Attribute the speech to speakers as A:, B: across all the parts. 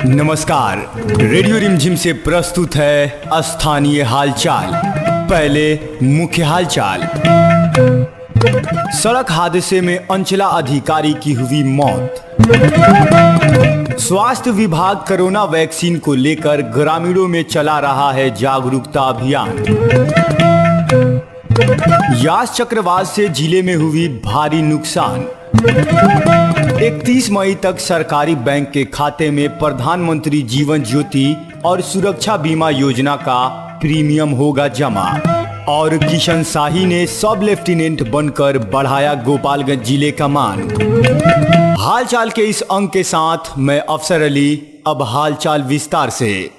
A: नमस्कार, रेडियो रिमझिम से प्रस्तुत है स्थानीय हालचाल। पहले मुख्य हालचाल। सड़क हादसे में अंचला अधिकारी की हुई मौत। स्वास्थ्य विभाग कोरोना वैक्सीन को लेकर ग्रामीणों में चला रहा है जागरूकता अभियान। यास चक्रवात से जिले में हुई भारी नुकसान। 31 मई तक सरकारी बैंक के खाते में प्रधानमंत्री जीवन ज्योति और सुरक्षा बीमा योजना का प्रीमियम होगा जमा। और किशन शाही ने सब लेफ्टिनेंट बनकर बढ़ाया गोपालगंज जिले का मान। हालचाल के इस अंक के साथ मैं अफसर अली। अब हालचाल विस्तार से।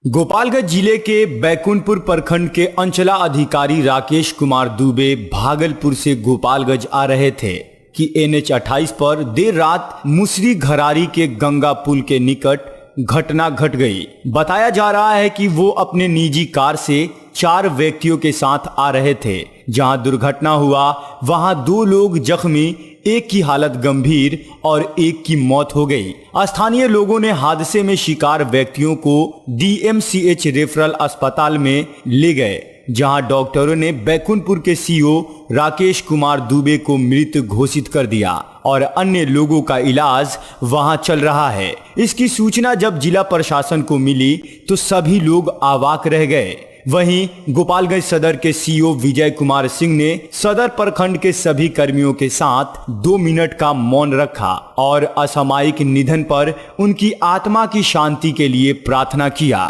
A: गोपालगंज जिले के बैकुंठपुर प्रखंड के अंचला अधिकारी राकेश कुमार दुबे भागलपुर से गोपालगंज आ रहे थे कि NH 28 पर देर रात मुसरी घरारी के गंगा पुल के निकट घटना घट गई। बताया जा रहा है कि वो अपने निजी कार से 4 व्यक्तियों के साथ आ रहे थे। जहां दुर्घटना हुआ वहां 2 लोग जख्मी, एक की हालत गंभीर और एक की मौत हो गई। स्थानीय लोगों ने हादसे में शिकार व्यक्तियों को DMCH रेफरल अस्पताल में ले गए, जहां डॉक्टरों ने बैकुंठपुर के CO राकेश कुमार दुबे को मृत घोषित कर दिया और अन्य लोगों का इलाज वहां चल रहा है। इसकी सूचना जब जिला प्रशासन को मिली तो सभी लोग अवाक रह गए। वहीं गोपालगंज सदर के CO विजय कुमार सिंह ने सदर प्रखंड के सभी कर्मियों के साथ 2 मिनट का मौन रखा और असामयिक निधन पर उनकी आत्मा की शांति के लिए प्रार्थना किया।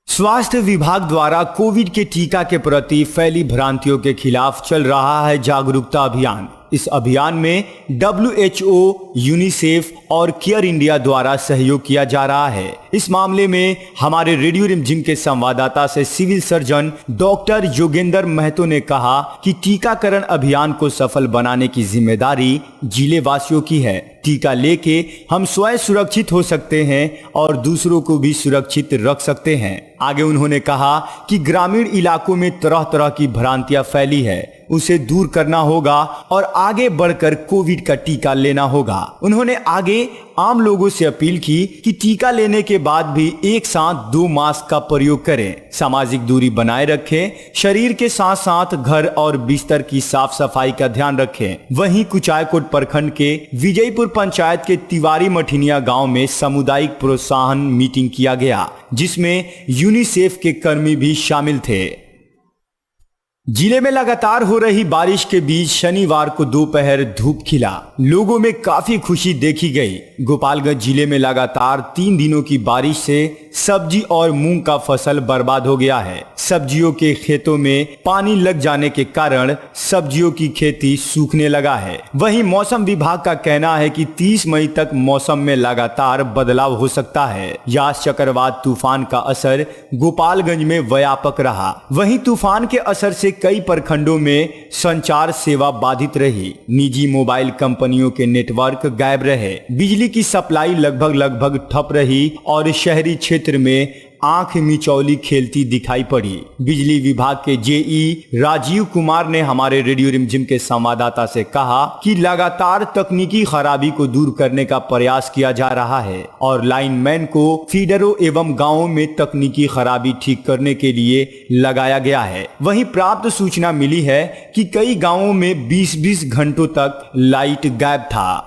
A: स्वास्थ्य विभाग द्वारा कोविड के टीका के प्रति फैली भ्रांतियों के खिलाफ चल रहा है जागरूकता अभियान। इस अभियान में WHO, यूनिसेफ और केयर इंडिया द्वारा सहयोग किया जा रहा है। इस मामले में हमारे रेडियो रिमझिम के संवाददाता से civil surgeon doctor Yogendra Mahato ने कहा कि टीकाकरण अभियान को सफल बनाने की जिम्मेदारी जिले वासियों की है। टीका लेके हम स्वयं सुरक्षित हो सकते हैं और दूसरों को भी सुरक्षित रख सकते हैं। आगे उन्होंने कहा कि ग्रामीण इलाकों में तरह तरह की भ्रांतियां फैली है, उसे दूर करना होगा और आगे बढ़कर कोविड का टीका लेना होगा। उन्होंने आगे आम लोगों से अपील की कि टीका लेने के बाद भी एक साथ 2 मास्क का प्रयोग करें, सामाजिक दूरी बनाए रखें, शरीर के साथ साथ घर और बिस्तर की साफ सफाई का ध्यान रखें। वहीं कुचायकोट प्रखंड के विजयपुर पंचायत के तिवारी मठिनिया गांव में सामुदायिक प्रोत्साहन मीटिंग किया गया, जिसमें यूनिसेफ के कर्मी भी शामिल थे। जिले में लगातार हो रही बारिश के बीच शनिवार को दोपहर धूप खिला, लोगों में काफी खुशी देखी गई। गोपालगंज जिले में लगातार 3 दिनों की बारिश से सब्जी और मूंग का फसल बर्बाद हो गया है। सब्जियों के खेतों में पानी लग जाने के कारण सब्जियों की खेती सूखने लगा है। वहीं मौसम विभाग का कहना है कि 30 मई तक मौसम में लगातार बदलाव हो सकता है। यास चक्रवात तूफान का असर गोपालगंज में व्यापक रहा। वहीं तूफान के असर से कई प्रखंडों में संचार सेवा बाधित रही। निजी मोबाइल कंपनियों के नेटवर्क गायब रहे, बिजली की सप्लाई लगभग ठप रही और शहरी क्षेत्र में आंख मिचौली खेलती दिखाई पड़ी। बिजली विभाग के JE राजीव कुमार ने हमारे रेडियो रिमझिम के संवाददाता से कहा कि लगातार तकनीकी खराबी को दूर करने का प्रयास किया जा रहा है और लाइनमैन को फीडरों एवं गांवों में तकनीकी खराबी ठीक करने के लिए लगाया गया है। वहीं प्राप्त सूचना मिली है कि कई गांवों में 20-20 घंटों तक लाइट गायब था।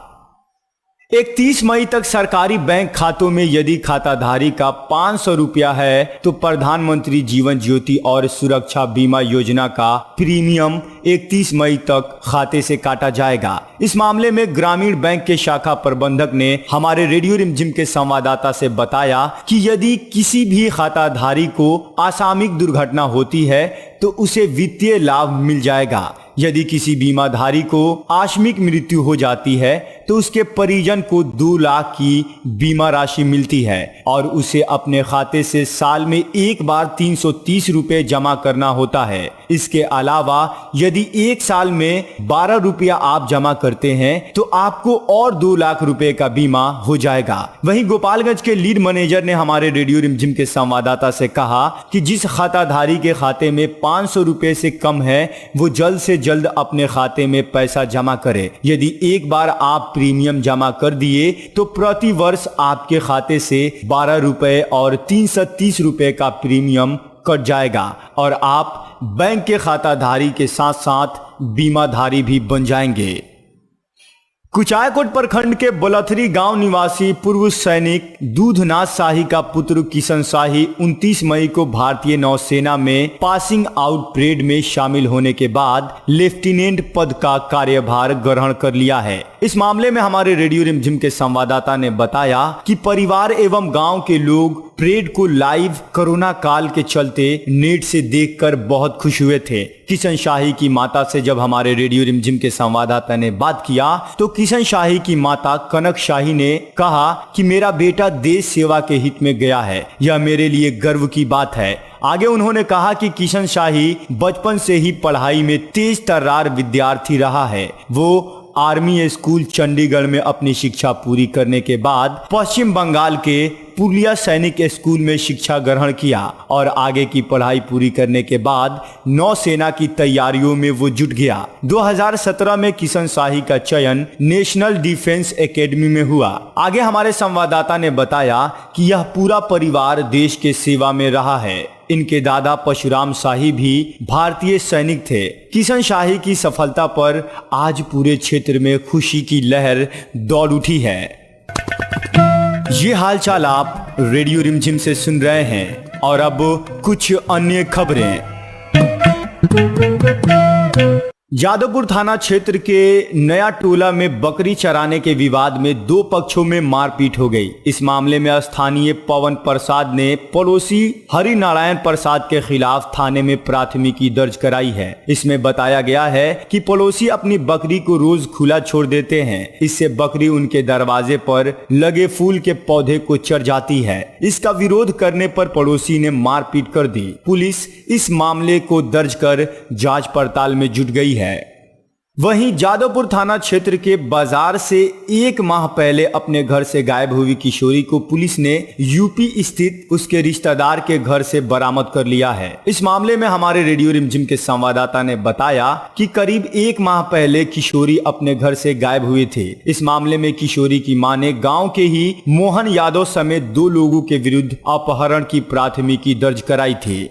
A: 31 मई तक सरकारी बैंक खातों में यदि खाताधारी का 500 रुपया है तो प्रधानमंत्री जीवन ज्योति और सुरक्षा बीमा योजना का प्रीमियम 31 मई तक खाते से काटा जाएगा। इस मामले में ग्रामीण बैंक के शाखा प्रबंधक ने हमारे रेडियो रिमझिम के संवाददाता से बताया कि यदि किसी भी खाताधारी को आकस्मिक दुर्घटना होती है तो उसे वित्तीय लाभ मिल जाएगा। यदि किसी बीमाधारी को आकस्मिक मृत्यु हो जाती है तो उसके परिजन को 2 लाख की बीमा राशि मिलती है और उसे अपने खाते से साल में एक बार 330 रुपए जमा करना होता है। इसके अलावा यदि एक साल में 12 रुपया आप जमा करते हैं तो आपको और 2 लाख रुपए का बीमा हो जाएगा। वहीं गोपालगंज के लीड मैनेजर ने हमारे रेडियो रिमझिम के संवाददाता से कहा कि जिस खाताधारी के खाते में 500 रुपए से कम है वो जल्द से जल्द अपने खाते में पैसा जमा करे। यदि एक बार आप प्रीमियम जमा कर दिए तो प्रति वर्ष आपके खाते से 12 रुपए और 330 रुपए का प्रीमियम कट जाएगा और आप बैंक के खाताधारी के साथ साथ बीमाधारी भी बन जाएंगे। कुचायकोट प्रखंड के बलथरी गांव निवासी पूर्व सैनिक दूधनाथ शाही का पुत्र किशन शाही 29 मई को भारतीय नौसेना में पासिंग आउट परेड में शामिल होने के बाद लेफ्टिनेंट पद का कार्यभार ग्रहण कर लिया है। इस मामले में हमारे रेडियो रिमझिम के संवाददाता ने बताया कि परिवार एवं गांव के लोग परेड को लाइव कोरोना काल के चलते नेट से देखकर बहुत खुश हुए थे। किशन शाही की माता से जब हमारे रेडियो रिमझिम के संवाददाता ने बात किया तो किशन शाही की माता कनक शाही ने कहा कि मेरा बेटा देश सेवा के हित में गया है, यह मेरे लिए गर्व की बात है। आगे उन्होंने कहा कि किशन शाही बचपन से ही पढ़ाई में तेज तर्रार विद्यार्थी रहा है। वो आर्मी स्कूल चंडीगढ़ में अपनी शिक्षा पूरी करने के बाद पश्चिम बंगाल के पुलिया सैनिक स्कूल में शिक्षा ग्रहण किया और आगे की पढ़ाई पूरी करने के बाद नौसेना की तैयारियों में वो जुट गया। 2017 में किशन शाही का चयन नेशनल डिफेंस एकेडमी में हुआ। आगे हमारे संवाददाता ने बताया कि यह पूरा परिवार देश के सेवा में रहा है। इनके दादा परशुराम शाही भी भारतीय सैनिक थे। किशन शाही की सफलता पर आज पूरे क्षेत्र में खुशी की लहर दौड़ उठी है। ये हालचाल आप रेडियो रिमझिम से सुन रहे हैं और अब कुछ अन्य खबरें। जादवपुर थाना क्षेत्र के नया टोला में बकरी चराने के विवाद में 2 पक्षों में मारपीट हो गई। इस मामले में स्थानीय पवन प्रसाद ने पड़ोसी हरिनारायण प्रसाद के खिलाफ थाने में प्राथमिकी दर्ज कराई है। इसमें बताया गया है कि पड़ोसी अपनी बकरी को रोज खुला छोड़ देते हैं। इससे बकरी उनके दरवाजे पर लगे फूल के पौधे को चढ़ जाती है। इसका विरोध करने पर पड़ोसी ने मारपीट कर दी। पुलिस इस मामले को दर्ज कर जांच पड़ताल में जुट गई है। वहीं जादवपुर थाना क्षेत्र के बाजार से 1 माह पहले अपने घर से गायब हुई किशोरी को पुलिस ने यूपी स्थित उसके रिश्तेदार के घर से बरामद कर लिया है। इस मामले में हमारे रेडियो रिमझिम के संवाददाता ने बताया कि करीब 1 माह पहले किशोरी अपने घर से गायब हुई थी। इस मामले में किशोरी की मां ने गांव के ही मोहन यादव समेत 2 लोगों के विरुद्ध अपहरण की प्राथमिकी दर्ज कराई थी।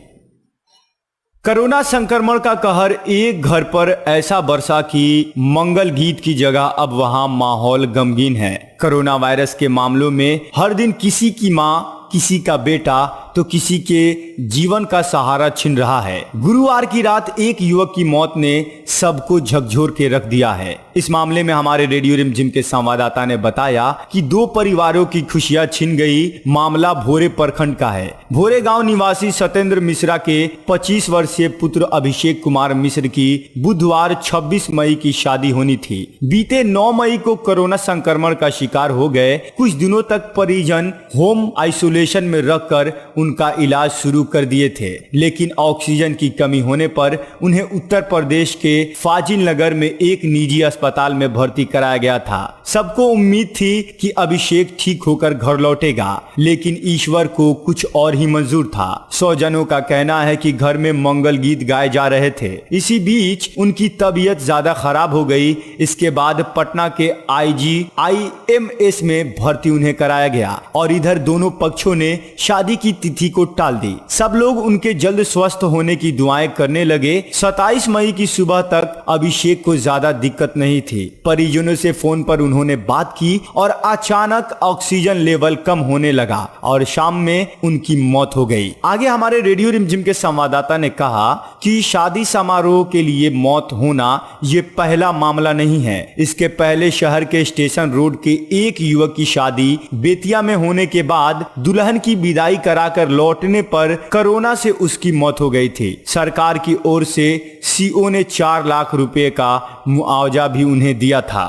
A: कोरोना संक्रमण का कहर एक घर पर ऐसा बरसा कि मंगल गीत की जगह अब वहां माहौल गमगीन है। कोरोना वायरस के मामलों में हर दिन किसी की मां, किसी का बेटा तो किसी के जीवन का सहारा छिन रहा है। गुरुवार की रात एक युवक की मौत ने सबको झकझोर के रख दिया है। इस मामले में हमारे रेडियो रिमझिम के संवाददाता ने बताया कि 2 परिवारों की खुशियां छिन गई। मामला भोरे प्रखंड का है। भोरे गांव निवासी सत्येंद्र मिश्रा के 25 वर्षीय पुत्र अभिषेक कुमार मिश्र की बुधवार 26 मई की शादी होनी थी। बीते 9 मई को कोरोना संक्रमण का शिकार हो गए। कुछ दिनों तक परिजन होम आइसोलेशन में रखकर उनका इलाज शुरू कर दिए थे, लेकिन ऑक्सीजन की कमी होने पर उन्हें उत्तर प्रदेश के फाजिल नगर में एक निजी अस्पताल में भर्ती कराया गया था। सबको उम्मीद थी कि अभिषेक ठीक होकर घर लौटेगा, लेकिन ईश्वर को कुछ और ही मंजूर था। स्वजनों का कहना है कि घर में मंगल गीत गाए जा रहे थे। इसी बीच उनकी तबीयत ज्यादा खराब हो गई। इसके बाद पटना के IGIMS में भर्ती उन्हें कराया गया और इधर दोनों पक्षों ने शादी की तिथि को टाल दी। सब लोग उनके जल्द स्वस्थ होने की दुआएं करने लगे। 27 मई की सुबह तक अभिषेक को ज्यादा दिक्कत नहीं थी। परिजनों से फोन पर उन्होंने बात की और अचानक ऑक्सीजन लेवल कम होने लगा और शाम में उनकी मौत हो गई। आगे हमारे रेडियो रिमझिम के संवाददाता ने कहा कि शादी समारोह के लिए मौत होना ये पहला मामला नहीं है। इसके पहले शहर के स्टेशन रोड के एक युवक की शादी बेतिया में होने के बाद दुल्हन की विदाई कराकर लौटने पर कोरोना से उसकी मौत हो गई थी। सरकार की ओर से CO ने 4 लाख रुपए का मुआवजा भी उन्हें दिया था।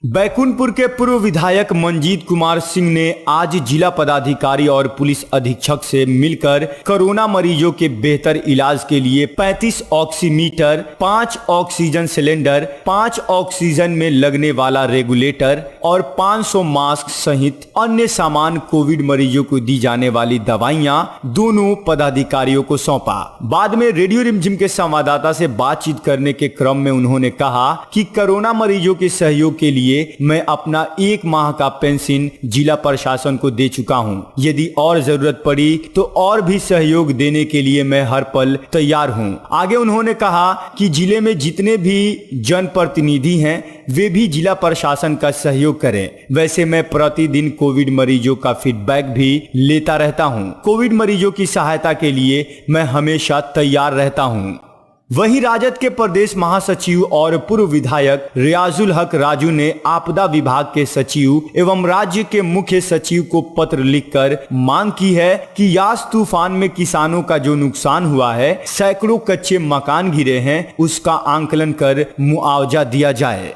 A: बैकुंठपुर के पूर्व विधायक मंजीत कुमार सिंह ने आज जिला पदाधिकारी और पुलिस अधीक्षक से मिलकर कोरोना मरीजों के बेहतर इलाज के लिए 35 ऑक्सीमीटर, 5 ऑक्सीजन सिलेंडर, 5 ऑक्सीजन में लगने वाला रेगुलेटर और 500 मास्क सहित अन्य सामान कोविड मरीजों को दी जाने वाली दवाइयां दोनों पदाधिकारियों को सौंपा। बाद में रेडियो रिमझिम के संवाददाता से बातचीत करने के क्रम में उन्होंने कहा कि कोरोना मरीजों के सहयोग के लिए मैं अपना 1 माह का पेंशन जिला प्रशासन को दे चुका हूं। यदि और जरूरत पड़ी तो और भी सहयोग देने के लिए मैं हर पल तैयार हूं। आगे उन्होंने कहा कि जिले में जितने भी जनप्रतिनिधि हैं वे भी जिला प्रशासन का सहयोग करें। वैसे मैं प्रतिदिन कोविड मरीजों का फीडबैक भी लेता रहता हूं। कोविड मरीजों की सहायता के लिए मैं हमेशा तैयार रहता हूं। वहीं राजद के प्रदेश महासचिव और पूर्व विधायक रियाजुल हक राजू ने आपदा विभाग के सचिव एवं राज्य के मुख्य सचिव को पत्र लिखकर मांग की है कि यास तूफान में किसानों का जो नुकसान हुआ है, सैकड़ों कच्चे मकान गिरे हैं, उसका आंकलन कर मुआवजा दिया जाए।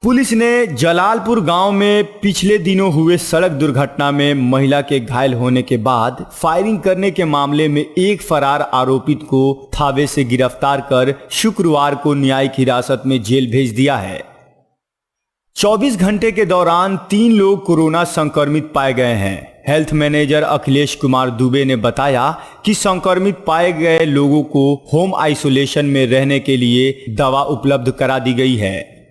A: पुलिस ने जलालपुर गांव में पिछले दिनों हुए सड़क दुर्घटना में महिला के घायल होने के बाद फायरिंग करने के मामले में एक फरार आरोपित को थावे से गिरफ्तार कर शुक्रवार को न्यायिक हिरासत में जेल भेज दिया है। 24 घंटे के दौरान 3 लोग कोरोना संक्रमित पाए गए हैं। हेल्थ मैनेजर अखिलेश कुमार दुबे ने बताया कि संक्रमित पाए गए लोगों को होम आइसोलेशन में रहने के लिए दवा उपलब्ध करा दी गई है।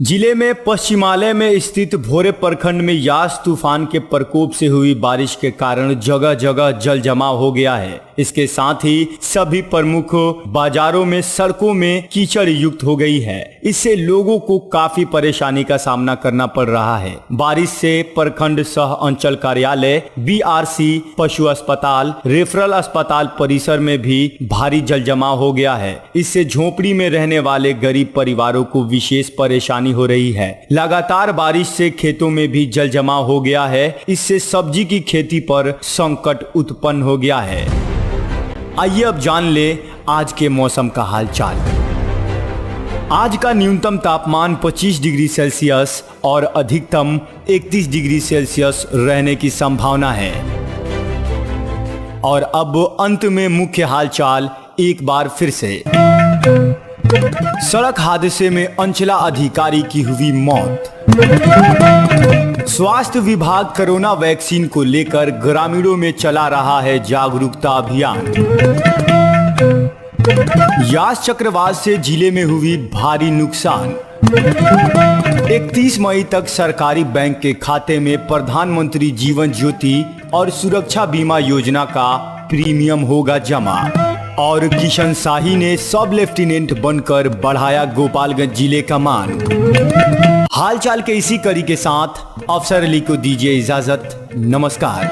A: जिले में पश्चिमालय में स्थित भोरे प्रखंड में यास तूफान के प्रकोप से हुई बारिश के कारण जगह जगह जल जमाव हो गया है। इसके साथ ही सभी प्रमुख बाजारों में सड़कों में कीचड़ युक्त हो गई है। इससे लोगों को काफी परेशानी का सामना करना पड़ रहा है। बारिश से प्रखंड सह अंचल कार्यालय, बीआरसी, पशु अस्पताल, रेफरल अस्पताल परिसर में भी भारी जल जमाव हो गया है। इससे झोपड़ी में रहने वाले गरीब परिवारों को विशेष परेशानी हो रही है। लगातार बारिश से खेतों में भी जल जमाव हो गया है। इससे सब्जी की खेती पर संकट उत्पन्न हो गया है। आइए अब जान ले आज के मौसम का हालचाल। आज का न्यूनतम तापमान 25 डिग्री सेल्सियस और अधिकतम 31 डिग्री सेल्सियस रहने की संभावना है। और अब अंत में मुख्य हालचाल एक बार फिर से। सड़क हादसे में अंचला अधिकारी की हुई मौत। स्वास्थ्य विभाग कोरोना वैक्सीन को लेकर ग्रामीणों में चला रहा है जागरूकता अभियान। यास चक्रवात से जिले में हुई भारी नुकसान। 31 मई तक सरकारी बैंक के खाते में प्रधानमंत्री जीवन ज्योति और सुरक्षा बीमा योजना का प्रीमियम होगा जमा। और किशन शाही ने सब लेफ्टिनेंट बनकर बढ़ाया गोपालगंज जिले का मान। हालचाल के इसी कड़ी के साथ अफसर अली को दीजिए इजाजत। नमस्कार।